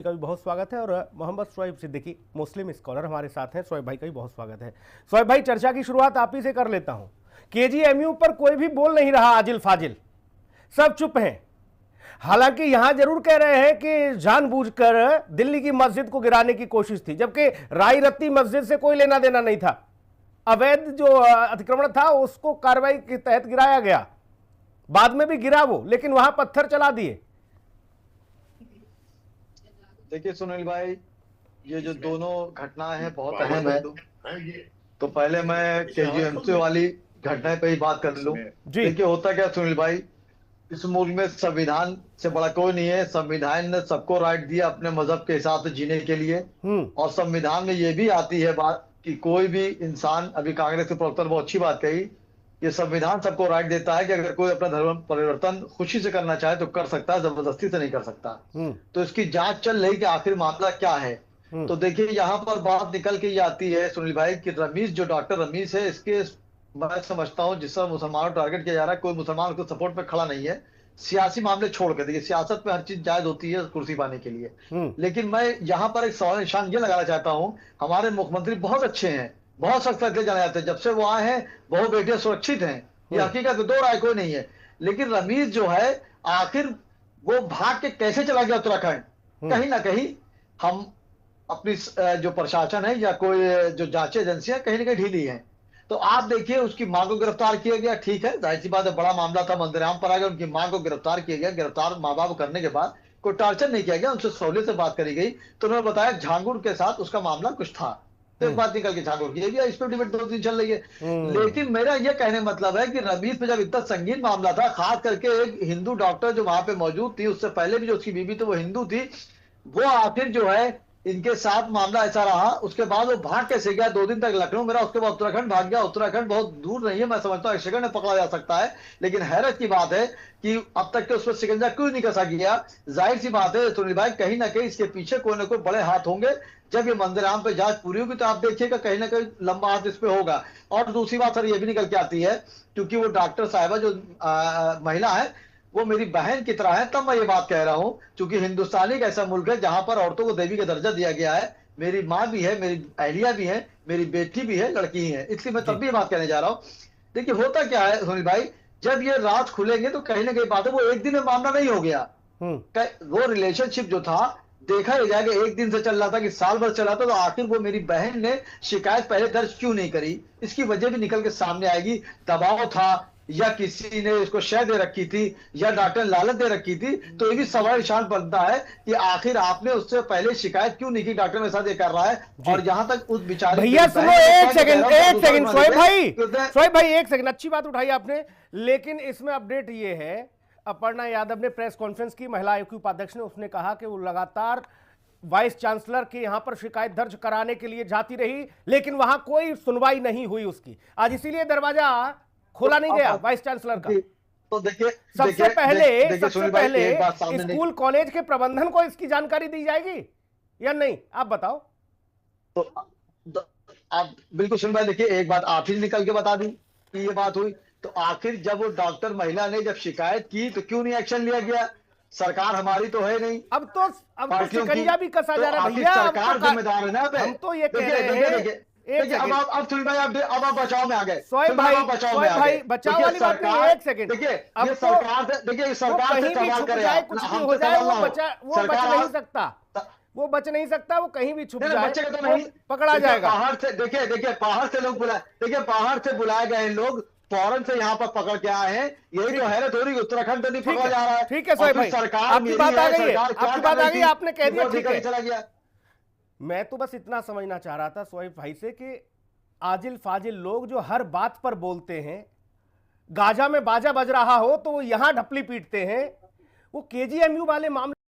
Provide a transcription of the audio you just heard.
का भी बहुत स्वागत है और मोहम्मद शोएब सिद्दीकी मुस्लिम स्कॉलर हमारे साथ हैं। शोएब भाई का भी बहुत स्वागत है। शोएब भाई, चर्चा की शुरुआत आप ही से कर लेता हूं। केजीएमयू पर कोई भी बोल नहीं रहा, आजिल फाजिल सब चुप हैं। हालांकि यहां जरूर कह रहे हैं कि जानबूझकर दिल्ली की मस्जिद को गिराने की कोशिश थी, जबकि राई रत्ती मस्जिद से कोई लेना देना नहीं था। अवैध जो अतिक्रमण था उसको कार्रवाई के तहत गिराया गया, बाद में भी गिरा वो, लेकिन वहां पत्थर चला दिए। देखिए सुनील भाई, ये जो दोनों घटनाएं हैं बहुत अहम है। तो पहले मैं केजीएमसी वाली घटना पे ही बात कर लूं। देखिए होता क्या सुनील भाई, इस मुल्क में संविधान से बड़ा कोई नहीं है। संविधान ने सबको राइट दिया अपने मजहब के हिसाब से जीने के लिए, और संविधान में ये भी आती है बात कि कोई भी इंसान, अभी कांग्रेस के प्रवक्ता ने बहुत अच्छी बात कही, ये संविधान सबको राइट देता है कि अगर कोई अपना धर्म परिवर्तन खुशी से करना चाहे तो कर सकता है, जबरदस्ती से नहीं कर सकता। तो इसकी जांच चल रही कि आखिर मामला क्या है। तो देखिए यहाँ पर बात निकल के ये आती है सुनील भाई कि रमीज, जो डॉक्टर रमीज है, इसके मैं समझता हूँ जिस तरह मुसलमानों को टारगेट किया जा रहा है, कोई मुसलमान उसको सपोर्ट पे खड़ा नहीं है। सियासी मामले छोड़ कर, देखिए सियासत में हर चीज जायज होती है कुर्सी पाने के लिए, लेकिन मैं यहाँ पर एक सवाल निशान ये लगाना चाहता हूँ। हमारे मुख्यमंत्री बहुत अच्छे हैं, बहुत सख्त फैसले जाने जाते हैं, जब से वो आए हैं बहु बेटियां सुरक्षित हैं, ये हकीकत दो राय कोई नहीं है। लेकिन रमीज जो है, आखिर वो भाग के कैसे चला गया उत्तराखंड? कहीं ना कहीं हम अपनी जो प्रशासन है या कोई जो जांच एजेंसियां कहीं ना कहीं ढीली है। तो आप देखिए उसकी मां को गिरफ्तार किया गया, ठीक है, जाहिर सी बात है, बड़ा मामला था, मंदिराम पर आ गया, उनकी मां को गिरफ्तार किया गया। गिरफ्तार माँ बाप करने के बाद कोई टार्चर नहीं किया गया, उनसे सहूलियत से बात करी गई। तो उन्होंने बताया झांगुर के साथ उसका मामला कुछ था, तो एक बात निकल के झांगुर की, इस पर डिबेट 2 दिन चल रही है। लेकिन मेरा यह कहने मतलब है कि रमीज पे जब इतना संगीन मामला था, खास करके एक हिंदू डॉक्टर जो वहां पे मौजूद थी, उससे पहले भी जो उसकी बीवी थी वो हिंदू थी, वो आखिर जो है इनके साथ मामला ऐसा रहा। उसके बाद वो भाग कैसे गया? 2 दिन तक लखनऊ में रहा, उसके बाद उत्तराखंड भाग गया। उत्तराखंड बहुत दूर नहीं है, मैं समझता हूँ 1 सेकंड में पकड़ा जा सकता है, लेकिन हैरत की बात है कि अब तक के उस पर शिकंजा क्यों नहीं कसा गया। जाहिर सी बात है सुनील भाई, कहीं ना कहीं इसके पीछे कोई ना कोई बड़े हाथ होंगे। जब ये मंदिराम पे जांच पूरी होगी तो आप देखिएगा कहीं ना कहीं लंबा हाथ इस पे होगा। और दूसरी बात सर ये भी निकल के आती है, क्योंकि वो डॉक्टर साहिबा जो महिला है वो मेरी बहन की तरह है, तब मैं ये बात कह रहा हूँ, क्योंकि हिंदुस्तान एक ऐसा मुल्क है जहां पर औरतों को देवी का दर्जा दिया गया है। मेरी माँ भी है, मेरी अहलिया भी है, मेरी बेटी भी है, लड़की ही है, इसलिए मैं तब भी ये बात कहने जा रहा हूँ। देखिए होता क्या है सुनील भाई, जब ये रात खुलेंगे तो कहीं ना कहीं बात है, वो एक दिन में मामला नहीं हो गया। वो रिलेशनशिप जो था, देखा ही जाएगा, एक दिन से चल रहा था कि साल भर चला था, तो आखिर वो मेरी बहन ने शिकायत पहले दर्ज क्यों नहीं करी, इसकी वजह भी निकल के सामने आएगी। दबाव था, या किसी ने इसको शय दे रखी थी, या डॉक्टर लालच दे रखी थी, तो ये भी सवाल निशान बनता है कि आखिर आपने उससे पहले शिकायत क्यों नहीं की, डॉक्टर मेरे साथ ये कर रहा है। और जहां तक उस बेचारे, भैया सुनो, एक सेकंड शोएब भाई, एक सेकंड, अच्छी बात उठाई आपने, लेकिन इसमें अपडेट ये है, अपर्णा यादव ने प्रेस कॉन्फ्रेंस की, महिला आयोग की उपाध्यक्ष ने, उसने कहा कि वो लगातार वाइस चांसलर के यहां पर शिकायत दर्ज कराने के लिए जाती रही, लेकिन वहां कोई सुनवाई नहीं हुई उसकी। आज इसीलिए दरवाजा खोला नहीं गया वाइस चांसलर का। तो देखिए सबसे पहले स्कूल कॉलेज के प्रबंधन को इसकी जानकारी दी जाएगी या नहीं, आप बताओ। तो आप बिल्कुल सुन भाई, देखिए एक बात आप ही निकल के बता दी कि ये बात हुई, तो आखिर जब वो डॉक्टर महिला ने जब शिकायत की तो क्यों नहीं एक्शन लिया गया? सरकार हमारी तो है नहीं, अब तो शिकंजा भी कसा जा रहा है भैया, सरकार जिम्मेदार है ना। हम तो ये कह रहे हैं, अब सुनील भाई, अब आप बचाव में आ गए। शोएब भाई बचाव वाली बात नहीं, एक सेकंड, देखिए ये सरकार से, देखिए सरकार से सवाल करें, कुछ भी हो जाए, वो बच नहीं सकता, वो बच नहीं सकता, वो कहीं भी छुप जाए तो नहीं पकड़ा जाएगा। बाहर से देखिए बाहर से लोग बुलाए, देखिए बाहर से बुलाए गए लोग फौरन से यहाँ पर पकड़ के आए हैं। यही तो हैरत हो रही है, उत्तराखंड तो नहीं पकड़ा जा रहा है। ठीक है शोएब भाई, सरकार आपकी बात आ गई, आपकी बात आ गई, आपने कह दिया, ठीक है। चला गया। मैं तो बस इतना समझना चाह रहा था शोएब भाई से कि आजिल फाजिल लोग जो हर बात पर बोलते हैं, गाजा में बाजा बज रहा हो तो वो यहां ढपली पीटते हैं, वो केजीएमयू वाले मामले